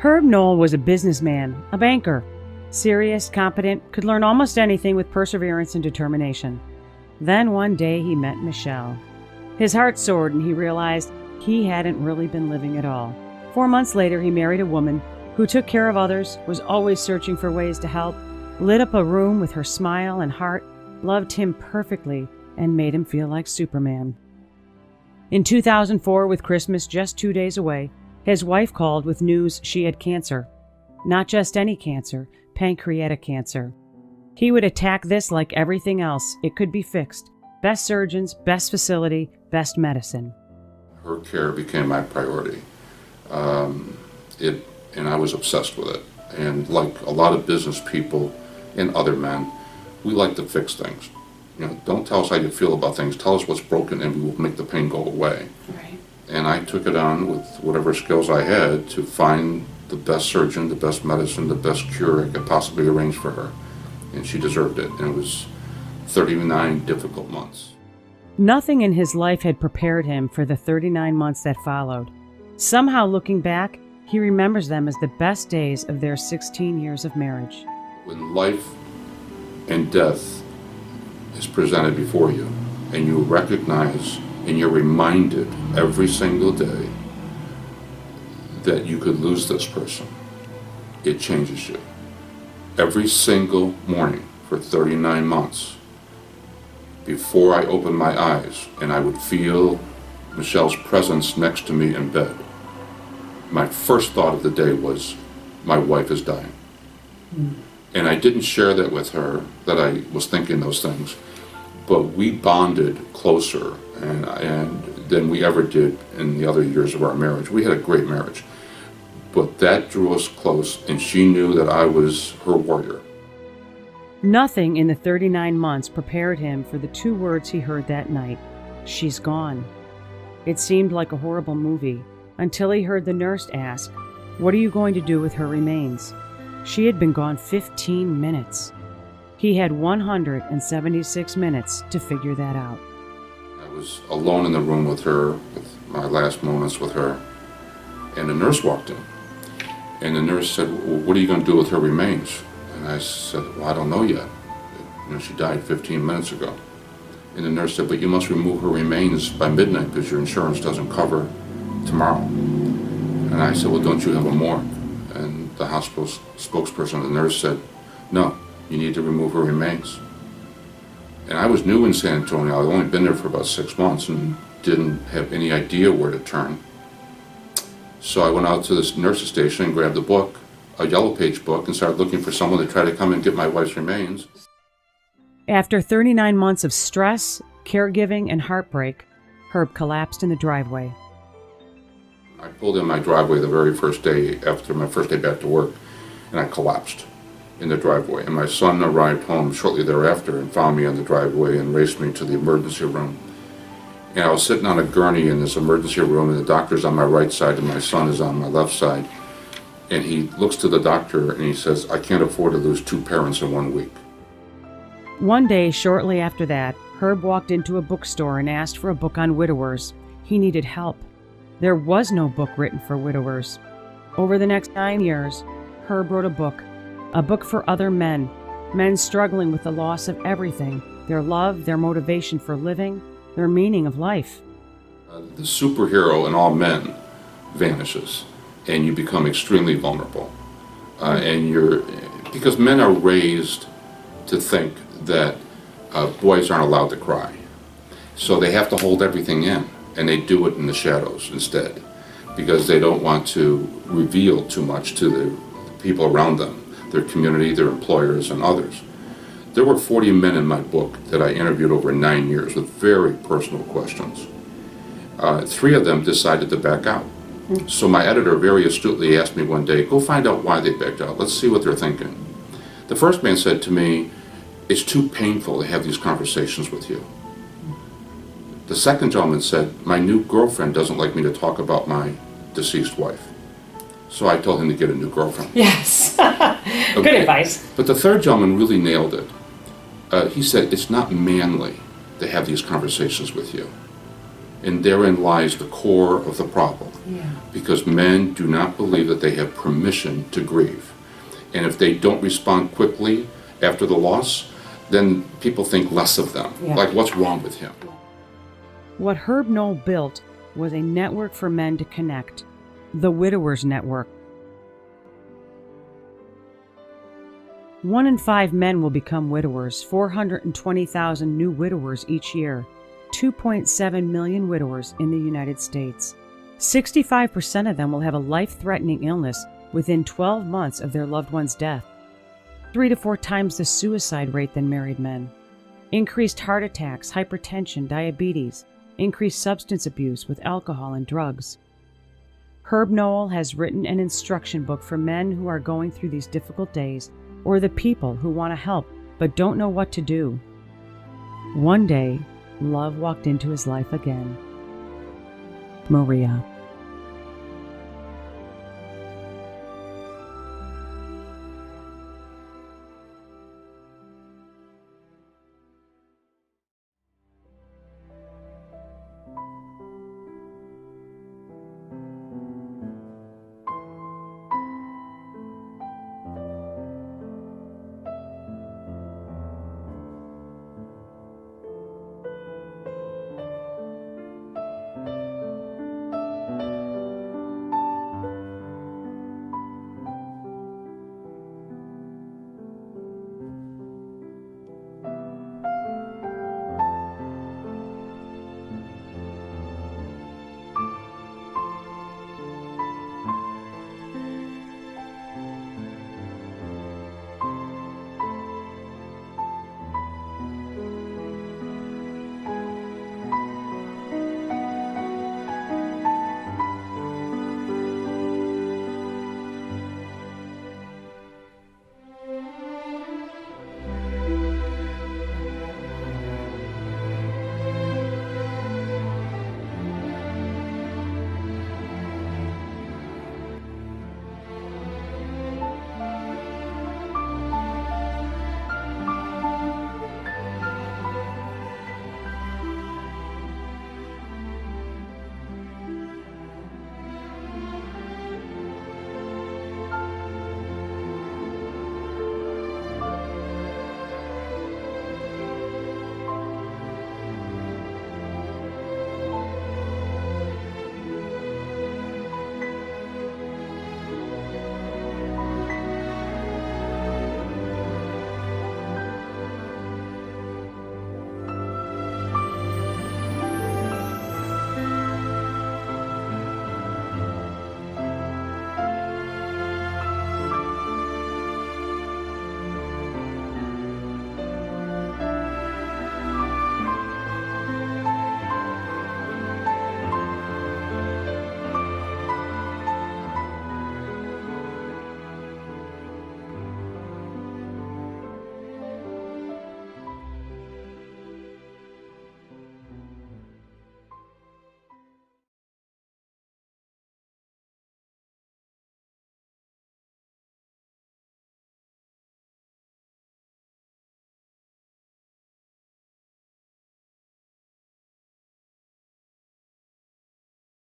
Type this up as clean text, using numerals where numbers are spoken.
Herb Knoll was a businessman, a banker. Serious, competent, could learn almost anything with perseverance and determination. Then one day he met Michelle. His heart soared and he realized he hadn't really been living at all. 4 months later, he married a woman who took care of others, was always searching for ways to help, lit up a room with her smile and heart, loved him perfectly, and made him feel like Superman. In 2004, with Christmas just 2 days away, his wife called with news she had cancer. Not just any cancer, pancreatic cancer. He would attack this like everything else. It could be fixed. Best surgeons, best facility, best medicine. Her care became my priority. And I was obsessed with it. And like a lot of business people and other men, we like to fix things. Don't tell us how you feel about things. Tell us what's broken and we will make the pain go away. Right. And I took it on with whatever skills I had to find the best surgeon, the best medicine, the best cure I could possibly arrange for her. And she deserved it. And it was 39 difficult months. Nothing in his life had prepared him for the 39 months that followed. Somehow, looking back, he remembers them as the best days of their 16 years of marriage. When life and death is presented before you, and you recognize and you're reminded every single day that you could lose this person, it changes you. Every single morning for 39 months, before I opened my eyes and I would feel Michelle's presence next to me in bed, my first thought of the day was, my wife is dying. And I didn't share that with her, that I was thinking those things, but we bonded closer and than we ever did in the other years of our marriage. We had a great marriage, but that drew us close, and she knew that I was her warrior. Nothing in the 39 months prepared him for the 2 words he heard that night: she's gone. It seemed like a horrible movie, until he heard the nurse ask, "What are you going to do with her remains?" She had been gone 15 minutes. He had 176 minutes to figure that out. I was alone in the room with her, with my last moments with her, and the nurse walked in. And the nurse said, "Well, what are you going to do with her remains?" And I said, "Well, I don't know yet. She died 15 minutes ago." And the nurse said, "But you must remove her remains by midnight because your insurance doesn't cover tomorrow." And I said, "Well, don't you have a morgue?" And the hospital spokesperson, the nurse, said, "No, you need to remove her remains." And I was new in San Antonio. I'd only been there for about 6 months and didn't have any idea where to turn. So I went out to this nurse's station and grabbed a book, a yellow page book, and started looking for someone to try to come and get my wife's remains. After 39 months of stress, caregiving, and heartbreak, Herb collapsed in the driveway. I pulled in my driveway the very first day after my first day back to work, and I collapsed in the driveway. And my son arrived home shortly thereafter and found me on the driveway and raced me to the emergency room. And I was sitting on a gurney in this emergency room, and the doctor's on my right side and my son is on my left side. And he looks to the doctor and he says, "I can't afford to lose 2 parents in 1 week." One day, shortly after that, Herb walked into a bookstore and asked for a book on widowers. He needed help. There was no book written for widowers. Over the next 9 years, Herb wrote a book for other men struggling with the loss of everything: their love, their motivation for living, their meaning of life. The superhero in all men vanishes, and you become extremely vulnerable. Because men are raised to think that boys aren't allowed to cry. So they have to hold everything in, and they do it in the shadows instead, because they don't want to reveal too much to the people around them, their community, their employers, and others. There were 40 men in my book that I interviewed over 9 years with very personal questions. 3 of them decided to back out. So my editor very astutely asked me one day, "Go find out why they backed out. Let's see what they're thinking." The first man said to me, "It's too painful to have these conversations with you." The second gentleman said, "My new girlfriend doesn't like me to talk about my deceased wife." So I told him to get a new girlfriend. Yes. Good advice. But the third gentleman really nailed it. He said, "It's not manly to have these conversations with you." And therein lies the core of the problem. Yeah. Because men do not believe that they have permission to grieve. And if they don't respond quickly after the loss, then people think less of them. Yeah. Like, what's wrong with him? What Herb Knoll built was a network for men to connect, the Widowers Network. 1 in 5 men will become widowers, 420,000 new widowers each year, 2.7 million widowers in the United States. 65% of them will have a life-threatening illness within 12 months of their loved one's death, 3 to 4 times the suicide rate than married men. Increased heart attacks, hypertension, diabetes, increased substance abuse with alcohol and drugs. Herb Knoll has written an instruction book for men who are going through these difficult days, or the people who want to help but don't know what to do. One day, love walked into his life again. Maria.